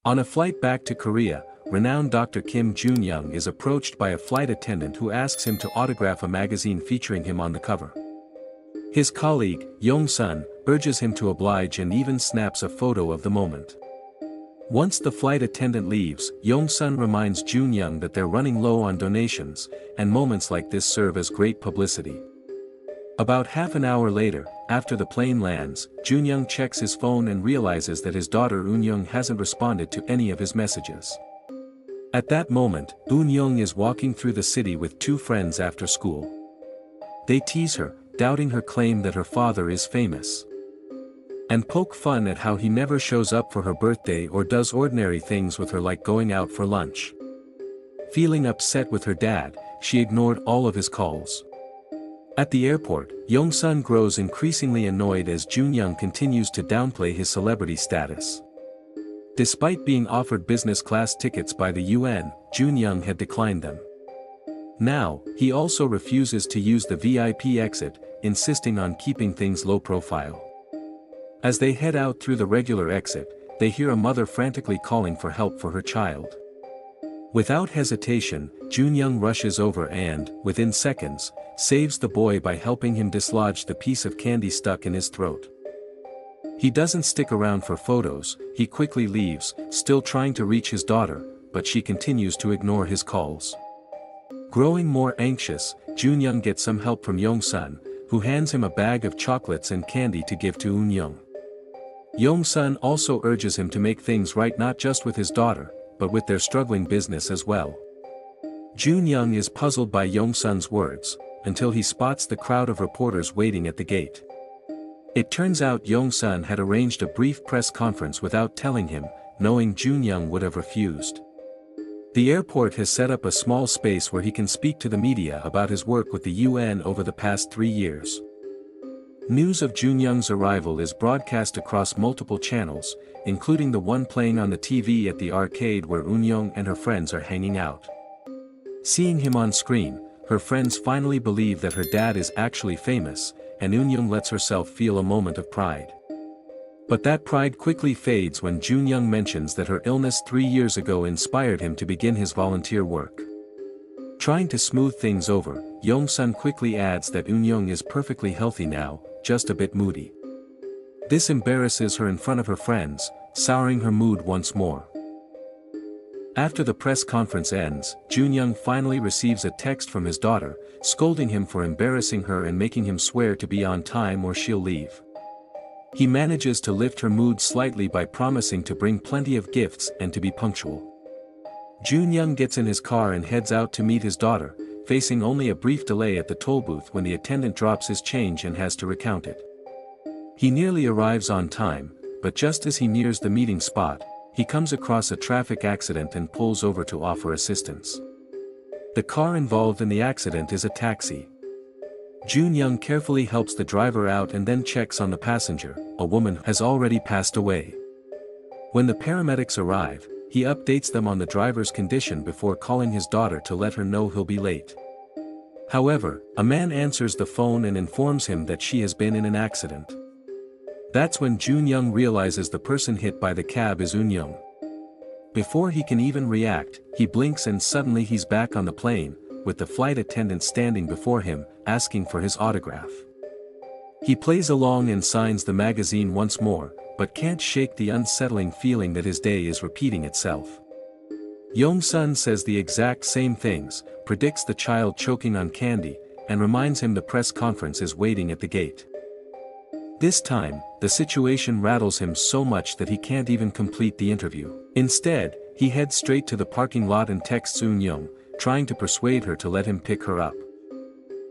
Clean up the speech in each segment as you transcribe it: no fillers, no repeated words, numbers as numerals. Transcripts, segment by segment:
On a flight back to Korea, renowned Dr. Kim Jun-young is approached by a flight attendant who asks him to autograph a magazine featuring him on the cover. His colleague, Yong-sun, urges him to oblige and even snaps a photo of the moment. Once the flight attendant leaves, Yong-sun reminds Jun-young that they're running low on donations, and moments like this serve as great publicity. About half an hour later, after the plane lands, Jun-young checks his phone and realizes that his daughter Eun-young hasn't responded to any of his messages. At that moment, Eun-young is walking through the city with two friends after school. They tease her, doubting her claim that her father is famous, and poke fun at how he never shows up for her birthday or does ordinary things with her like going out for lunch. Feeling upset with her dad, she ignored all of his calls. At the airport, Yong-sun grows increasingly annoyed as Jun-young continues to downplay his celebrity status. Despite being offered business class tickets by the UN, Jun-young had declined them. Now, he also refuses to use the VIP exit, insisting on keeping things low profile. As they head out through the regular exit, they hear a mother frantically calling for help for her child. Without hesitation, Jun-young rushes over and, within seconds, saves the boy by helping him dislodge the piece of candy stuck in his throat. He doesn't stick around for photos, he quickly leaves, still trying to reach his daughter, but she continues to ignore his calls. Growing more anxious, Jun-young gets some help from Yong-sun, who hands him a bag of chocolates and candy to give to Eun-young. Yong-sun also urges him to make things right not just with his daughter, but with their struggling business as well. Jun-young is puzzled by Yong-sun's words, until he spots the crowd of reporters waiting at the gate. It turns out Yong-sun had arranged a brief press conference without telling him, knowing Jun-young would have refused. The airport has set up a small space where he can speak to the media about his work with the UN over the past 3 years. News of Jun-young's arrival is broadcast across multiple channels, including the one playing on the TV at the arcade where Eun-young and her friends are hanging out. Seeing him on screen, her friends finally believe that her dad is actually famous, and Eun-young lets herself feel a moment of pride. But that pride quickly fades when Jun-young mentions that her illness 3 years ago inspired him to begin his volunteer work. Trying to smooth things over, Yong-sun quickly adds that Eun-young is perfectly healthy now, just a bit moody. This embarrasses her in front of her friends, souring her mood once more. After the press conference ends, Jun-young finally receives a text from his daughter, scolding him for embarrassing her and making him swear to be on time or she'll leave. He manages to lift her mood slightly by promising to bring plenty of gifts and to be punctual. Jun-young gets in his car and heads out to meet his daughter, facing only a brief delay at the toll booth when the attendant drops his change and has to recount it. He nearly arrives on time, but just as he nears the meeting spot, he comes across a traffic accident and pulls over to offer assistance. The car involved in the accident is a taxi. Jun-young carefully helps the driver out and then checks on the passenger, a woman who has already passed away. When the paramedics arrive, he updates them on the driver's condition before calling his daughter to let her know he'll be late. However, a man answers the phone and informs him that she has been in an accident. That's when Jun-young realizes the person hit by the cab is Eun-young. Before he can even react, he blinks and suddenly he's back on the plane, with the flight attendant standing before him, asking for his autograph. He plays along and signs the magazine once more, but can't shake the unsettling feeling that his day is repeating itself. Yong-sun says the exact same things, predicts the child choking on candy, and reminds him the press conference is waiting at the gate. This time, the situation rattles him so much that he can't even complete the interview. Instead, he heads straight to the parking lot and texts Eun-young, trying to persuade her to let him pick her up.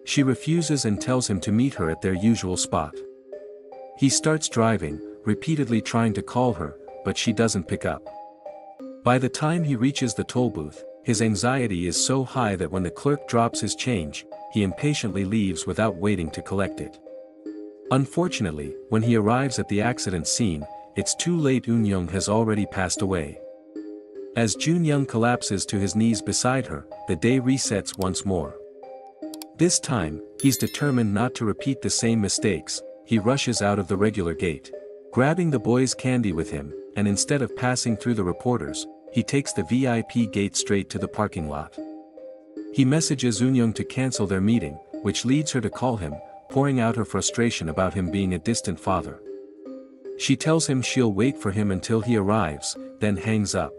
She refuses and tells him to meet her at their usual spot. He starts driving, repeatedly trying to call her, but she doesn't pick up. By the time he reaches the toll booth, his anxiety is so high that when the clerk drops his change, he impatiently leaves without waiting to collect it. Unfortunately, when he arrives at the accident scene, it's too late. Eun-young has already passed away. As Jun-young collapses to his knees beside her, the day resets once more. This time, he's determined not to repeat the same mistakes. He rushes out of the regular gate. Grabbing the boy's candy with him, and instead of passing through the reporters, he takes the VIP gate straight to the parking lot. He messages Eun-young to cancel their meeting, which leads her to call him, pouring out her frustration about him being a distant father. She tells him she'll wait for him until he arrives, then hangs up.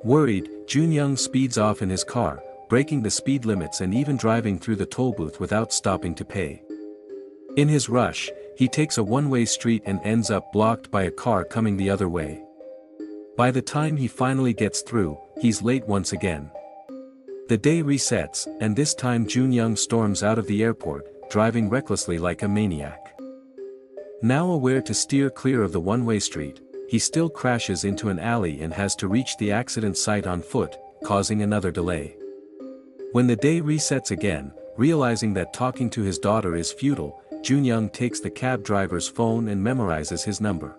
Worried, Jun-young speeds off in his car, breaking the speed limits and even driving through the toll booth without stopping to pay. In his rush, he takes a one-way street and ends up blocked by a car coming the other way. By the time he finally gets through, he's late once again. The day resets, and this time Jun-young storms out of the airport, driving recklessly like a maniac. Now aware to steer clear of the one-way street, he still crashes into an alley and has to reach the accident site on foot, causing another delay. When the day resets again, realizing that talking to his daughter is futile, Jun-young takes the cab driver's phone and memorizes his number.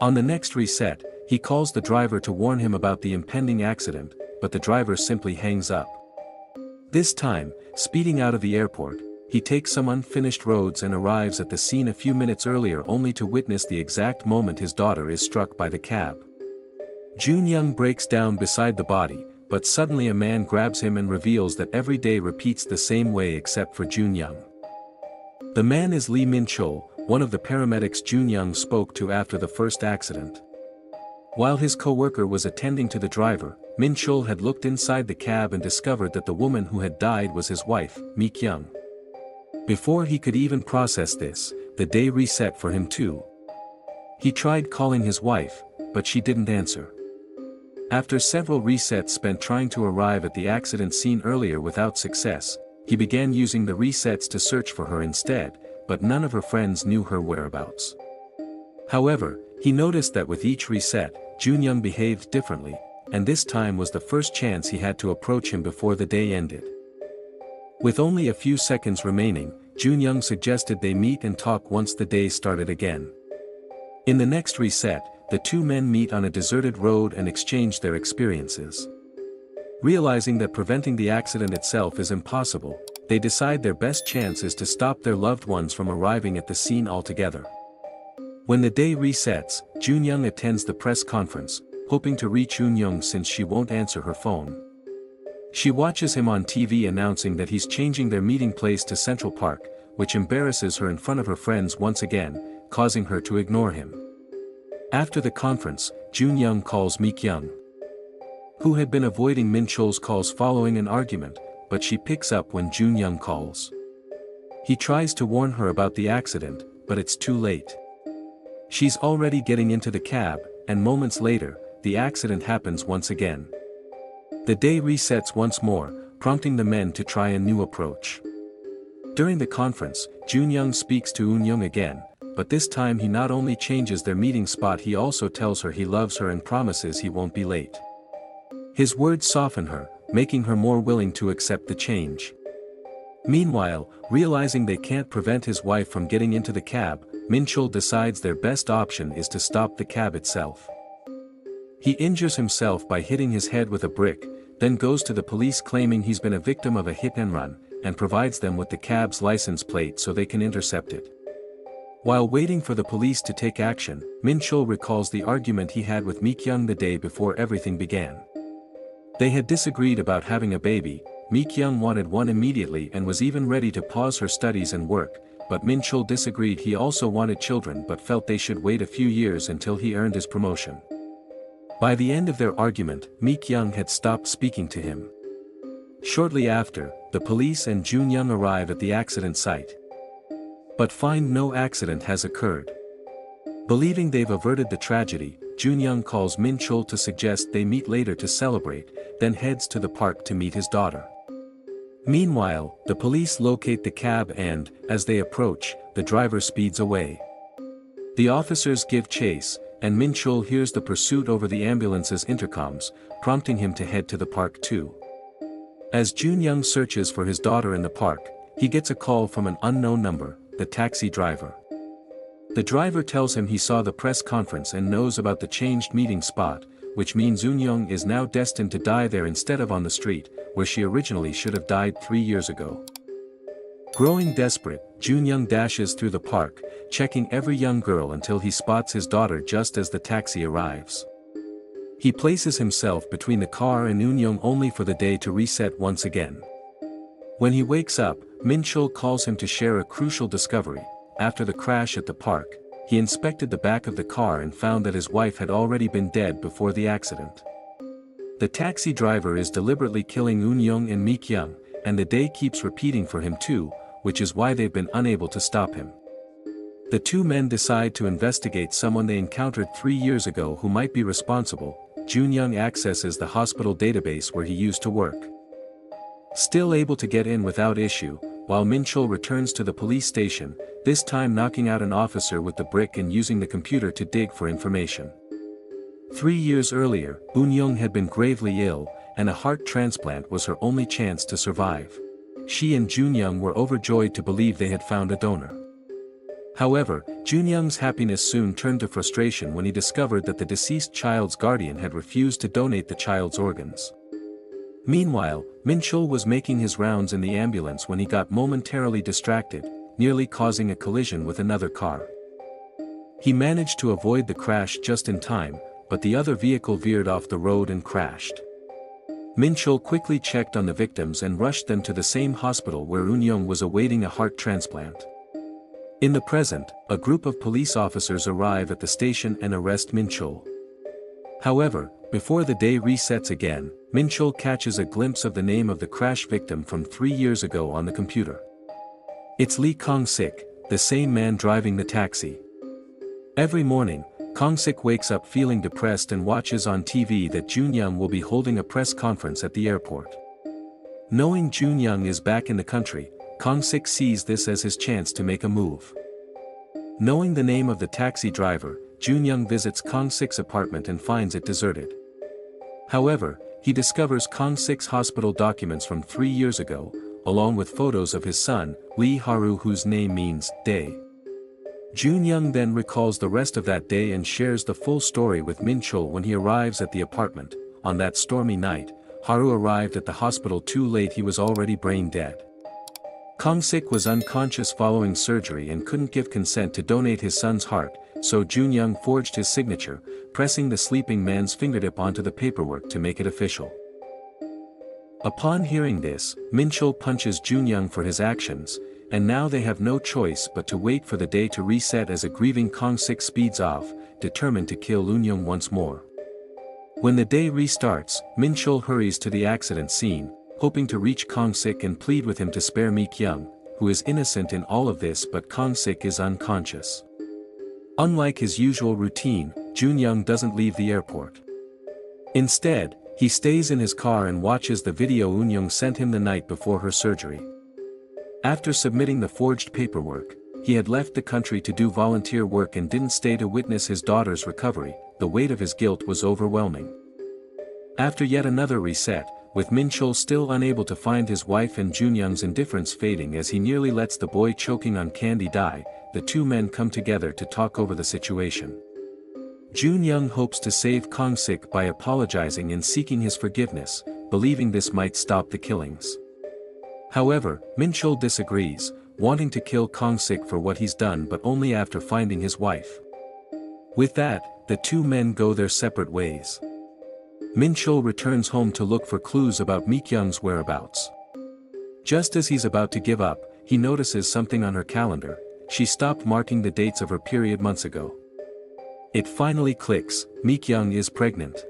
On the next reset, he calls the driver to warn him about the impending accident, but the driver simply hangs up. This time, speeding out of the airport, he takes some unfinished roads and arrives at the scene a few minutes earlier only to witness the exact moment his daughter is struck by the cab. Jun-young breaks down beside the body, but suddenly a man grabs him and reveals that every day repeats the same way except for Jun-young. The man is Lee Min-chul, one of the paramedics Jun-young spoke to after the first accident. While his co-worker was attending to the driver, Min-chul had looked inside the cab and discovered that the woman who had died was his wife, Mi-kyung. Before he could even process this, the day reset for him too. He tried calling his wife, but she didn't answer. After several resets spent trying to arrive at the accident scene earlier without success, he began using the resets to search for her instead, but none of her friends knew her whereabouts. However, he noticed that with each reset, Jun-young behaved differently, and this time was the first chance he had to approach him before the day ended. With only a few seconds remaining, Jun-young suggested they meet and talk once the day started again. In the next reset, the two men meet on a deserted road and exchange their experiences. Realizing that preventing the accident itself is impossible, they decide their best chance is to stop their loved ones from arriving at the scene altogether. When the day resets, Jun-young attends the press conference, hoping to reach Eun-young since she won't answer her phone. She watches him on TV announcing that he's changing their meeting place to Central Park, which embarrasses her in front of her friends once again, causing her to ignore him. After the conference, Jun-young calls Mi-kyung, who had been avoiding Min-chul's calls following an argument, but she picks up when Jun-young calls. He tries to warn her about the accident, but it's too late. She's already getting into the cab, and moments later, the accident happens once again. The day resets once more, prompting the men to try a new approach. During the conference, Jun-young speaks to Eun-young again, but this time he not only changes their meeting spot, he also tells her he loves her and promises he won't be late. His words soften her, making her more willing to accept the change. Meanwhile, realizing they can't prevent his wife from getting into the cab, Min-chul decides their best option is to stop the cab itself. He injures himself by hitting his head with a brick, then goes to the police claiming he's been a victim of a hit-and-run, and provides them with the cab's license plate so they can intercept it. While waiting for the police to take action, Min-chul recalls the argument he had with Mi-kyung the day before everything began. They had disagreed about having a baby. Mi-kyung wanted one immediately and was even ready to pause her studies and work, but Min-chul disagreed. He also wanted children but felt they should wait a few years until he earned his promotion. By the end of their argument, Mi-kyung had stopped speaking to him. Shortly after, the police and Jun-young arrive at the accident site, but find no accident has occurred. Believing they've averted the tragedy, Jun-young calls Min-chul to suggest they meet later to celebrate, then heads to the park to meet his daughter. Meanwhile, the police locate the cab and, as they approach, the driver speeds away. The officers give chase, and Min-chul hears the pursuit over the ambulance's intercoms, prompting him to head to the park too. As Jun-young searches for his daughter in the park, he gets a call from an unknown number, the taxi driver. The driver tells him he saw the press conference and knows about the changed meeting spot, which means Eun-young is now destined to die there instead of on the street, where she originally should have died 3 years ago. Growing desperate, Junyoung dashes through the park, checking every young girl until he spots his daughter just as the taxi arrives. He places himself between the car and Eunyoung only for the day to reset once again. When he wakes up, Min-chul calls him to share a crucial discovery. After the crash at the park, he inspected the back of the car and found that his wife had already been dead before the accident. The taxi driver is deliberately killing Eunyoung and Mi-kyung, and the day keeps repeating for him too, which is why they've been unable to stop him. The two men decide to investigate someone they encountered 3 years ago who might be responsible. Junyoung accesses the hospital database where he used to work. Still able to get in without issue, while Min-chul returns to the police station, this time knocking out an officer with the brick and using the computer to dig for information. 3 years earlier, Eunyoung had been gravely ill, and a heart transplant was her only chance to survive. She and Junyoung were overjoyed to believe they had found a donor. However, Junyoung's happiness soon turned to frustration when he discovered that the deceased child's guardian had refused to donate the child's organs. Meanwhile, Min-chul was making his rounds in the ambulance when he got momentarily distracted, nearly causing a collision with another car. He managed to avoid the crash just in time, but the other vehicle veered off the road and crashed. Min-chul quickly checked on the victims and rushed them to the same hospital where Eunyoung was awaiting a heart transplant. In the present, a group of police officers arrive at the station and arrest Min-chul. However, before the day resets again, Min-chul catches a glimpse of the name of the crash victim from 3 years ago on the computer. It's Lee Kong-sik, the same man driving the taxi. Every morning, Kong-sik wakes up feeling depressed and watches on TV that Junyoung will be holding a press conference at the airport. Knowing Junyoung is back in the country, Kong-sik sees this as his chance to make a move. Knowing the name of the taxi driver, Junyoung visits Kong-sik's apartment and finds it deserted. However, he discovers Kong-sik's hospital documents from 3 years ago, along with photos of his son, Lee Haru, whose name means day. Junyoung then recalls the rest of that day and shares the full story with Min-chul when he arrives at the apartment. On that stormy night, Haru arrived at the hospital too late. He was already brain dead. Kong-sik was unconscious following surgery and couldn't give consent to donate his son's heart, so Junyoung forged his signature, pressing the sleeping man's fingertip onto the paperwork to make it official. Upon hearing this, Min-chul punches Junyoung for his actions, and now they have no choice but to wait for the day to reset as a grieving Kong-sik speeds off, determined to kill Eunyoung once more. When the day restarts, Min-chul hurries to the accident scene, hoping to reach Kong-sik and plead with him to spare Mi-kyung, who is innocent in all of this, but Kong-sik is unconscious. Unlike his usual routine, Junyoung doesn't leave the airport. Instead, he stays in his car and watches the video Eunyoung sent him the night before her surgery. After submitting the forged paperwork, he had left the country to do volunteer work and didn't stay to witness his daughter's recovery. The weight of his guilt was overwhelming. After yet another reset, with Min-chul still unable to find his wife and Junyoung's indifference fading as he nearly lets the boy choking on candy die, the two men come together to talk over the situation. Junyoung hopes to save Kong-sik by apologizing and seeking his forgiveness, believing this might stop the killings. However, Min-chul disagrees, wanting to kill Kong-sik for what he's done but only after finding his wife. With that, the two men go their separate ways. Min-chul returns home to look for clues about Mi-kyung's whereabouts. Just as he's about to give up, he notices something on her calendar. She stopped marking the dates of her period months ago. It finally clicks, Mi-kyung is pregnant.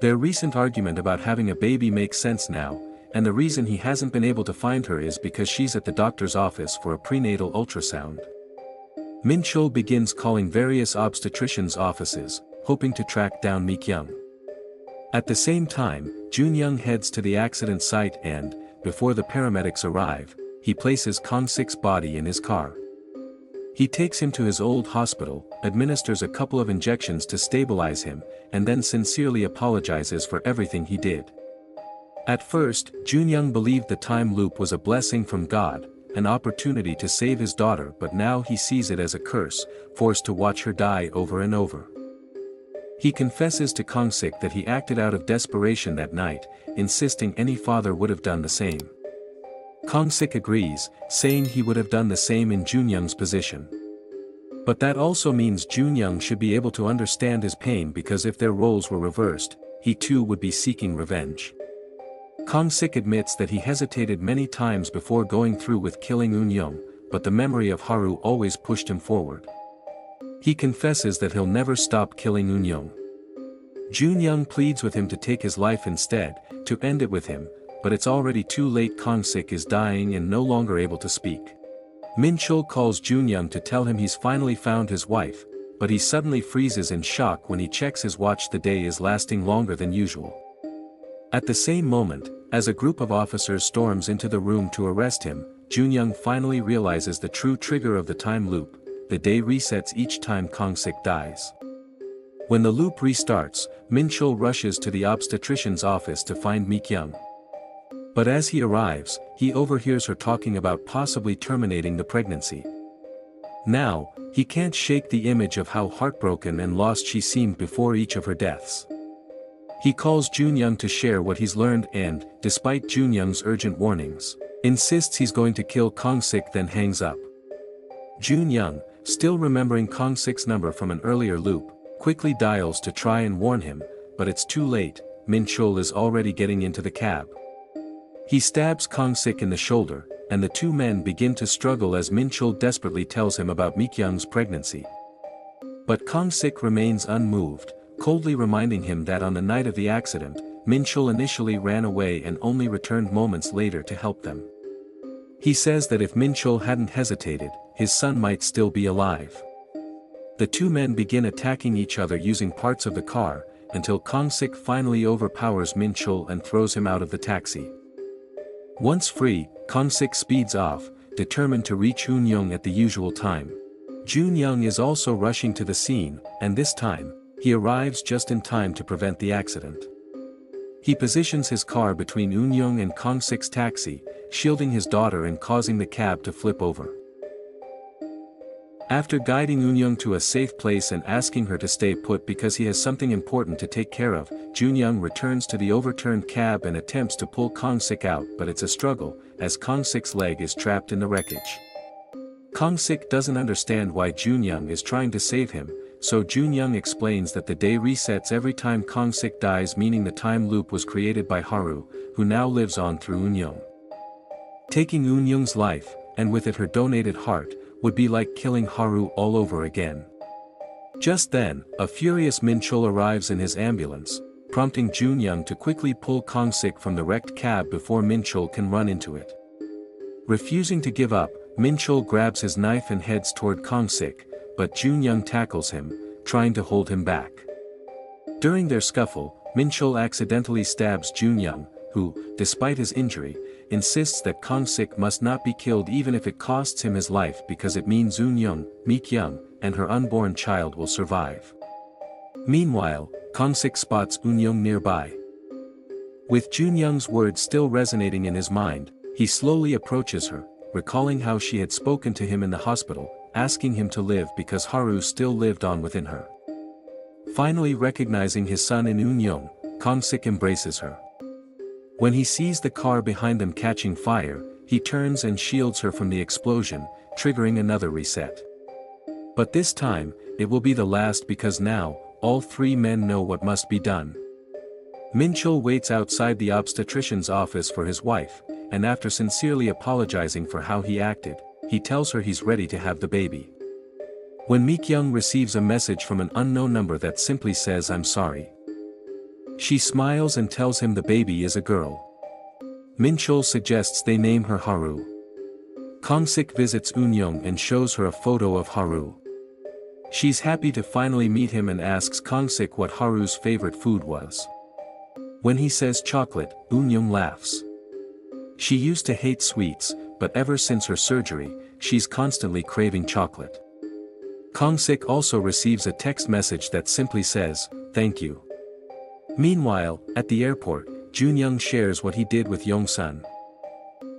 Their recent argument about having a baby makes sense now, and the reason he hasn't been able to find her is because she's at the doctor's office for a prenatal ultrasound. Min-chul begins calling various obstetricians' offices, hoping to track down Mi-kyung. At the same time, Junyoung heads to the accident site and, before the paramedics arrive, he places Kong-sik's body in his car. He takes him to his old hospital, administers a couple of injections to stabilize him, and then sincerely apologizes for everything he did. At first, Junyoung believed the time loop was a blessing from God, an opportunity to save his daughter, but now he sees it as a curse, forced to watch her die over and over. He confesses to Kong-sik that he acted out of desperation that night, insisting any father would have done the same. Kong-sik agrees, saying he would have done the same in Junyoung's position. But that also means Junyoung should be able to understand his pain, because if their roles were reversed, he too would be seeking revenge. Kong-sik admits that he hesitated many times before going through with killing Eun-young, but the memory of Haru always pushed him forward. He confesses that he'll never stop killing Eun-young. Junyoung pleads with him to take his life instead, to end it with him, but it's already too late. Kong-sik is dying and no longer able to speak. Min-chul calls Junyoung to tell him he's finally found his wife, but he suddenly freezes in shock when he checks his watch. The day is lasting longer than usual. At the same moment, as a group of officers storms into the room to arrest him, Junyoung finally realizes the true trigger of the time loop: the day resets each time Kong-sik dies. When the loop restarts, Min-chul rushes to the obstetrician's office to find Mi-kyung. But as he arrives, he overhears her talking about possibly terminating the pregnancy. Now, he can't shake the image of how heartbroken and lost she seemed before each of her deaths. He calls Junyoung to share what he's learned and, despite Junyoung's urgent warnings, insists he's going to kill Kong-sik, then hangs up. Junyoung, still remembering Kong-sik's number from an earlier loop, quickly dials to try and warn him, but it's too late. Min-chul is already getting into the cab. He stabs Kong-sik in the shoulder, and the two men begin to struggle as Min-chul desperately tells him about Mi-kyung's pregnancy. But Kong-sik remains unmoved, coldly reminding him that on the night of the accident, Min-chul initially ran away and only returned moments later to help them. He says that if Min-chul hadn't hesitated, his son might still be alive. The two men begin attacking each other using parts of the car, until Kong-sik finally overpowers Min-chul and throws him out of the taxi. Once free, Kong-sik speeds off, determined to reach Eun-young at the usual time. Junyoung is also rushing to the scene, and this time, he arrives just in time to prevent the accident. He positions his car between Eun-young and Kong-sik's taxi, shielding his daughter and causing the cab to flip over. After guiding Eun-young to a safe place and asking her to stay put because he has something important to take care of, Junyoung returns to the overturned cab and attempts to pull Kong-sik out, but it's a struggle, as Kong-sik's leg is trapped in the wreckage. Kong-sik doesn't understand why Junyoung is trying to save him, so Junyoung explains that the day resets every time Kong-sik dies, meaning the time loop was created by Haru, who now lives on through Eun-young. Taking Eun-young's life, and with it her donated heart, would be like killing Haru all over again. Just then, a furious Min-chul arrives in his ambulance, prompting Junyoung to quickly pull Kong-sik from the wrecked cab before Min-chul can run into it. Refusing to give up, Min-chul grabs his knife and heads toward Kong-sik, but Junyoung tackles him, trying to hold him back. During their scuffle, Min-chul accidentally stabs Junyoung, who, despite his injury, insists that Kong-sik must not be killed even if it costs him his life, because it means Eun-young, Mi-kyung, and her unborn child will survive. Meanwhile, Kong-sik spots Eun-young nearby. With Junyoung's words still resonating in his mind, he slowly approaches her, recalling how she had spoken to him in the hospital, asking him to live because Haru still lived on within her. Finally recognizing his son in Eun-young, Kong-sik embraces her. When he sees the car behind them catching fire, he turns and shields her from the explosion, triggering another reset. But this time, it will be the last, because now, all three men know what must be done. Min-chul waits outside the obstetrician's office for his wife, and after sincerely apologizing for how he acted, he tells her he's ready to have the baby. When Mi-kyung receives a message from an unknown number that simply says "I'm sorry," she smiles and tells him the baby is a girl. Min-chul suggests they name her Haru. Kong-sik visits Eun-young and shows her a photo of Haru. She's happy to finally meet him and asks Kong-sik what Haru's favorite food was. When he says chocolate, Eun-young laughs. She used to hate sweets, but ever since her surgery, she's constantly craving chocolate. Kong-sik also receives a text message that simply says, "Thank you." Meanwhile, at the airport, Junyoung shares what he did with Yong-sun.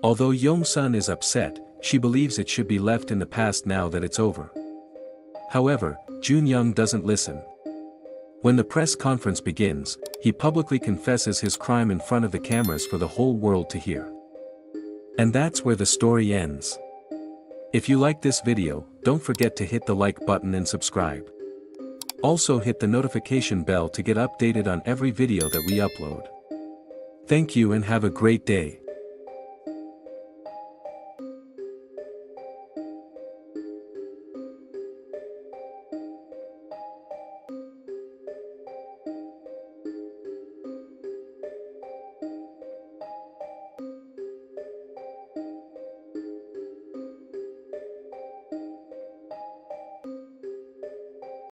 Although Yong-sun is upset, she believes it should be left in the past now that it's over. However, Junyoung doesn't listen. When the press conference begins, he publicly confesses his crime in front of the cameras for the whole world to hear. And that's where the story ends. If you like this video, don't forget to hit the like button and subscribe. Also hit the notification bell to get updated on every video that we upload. Thank you and have a great day.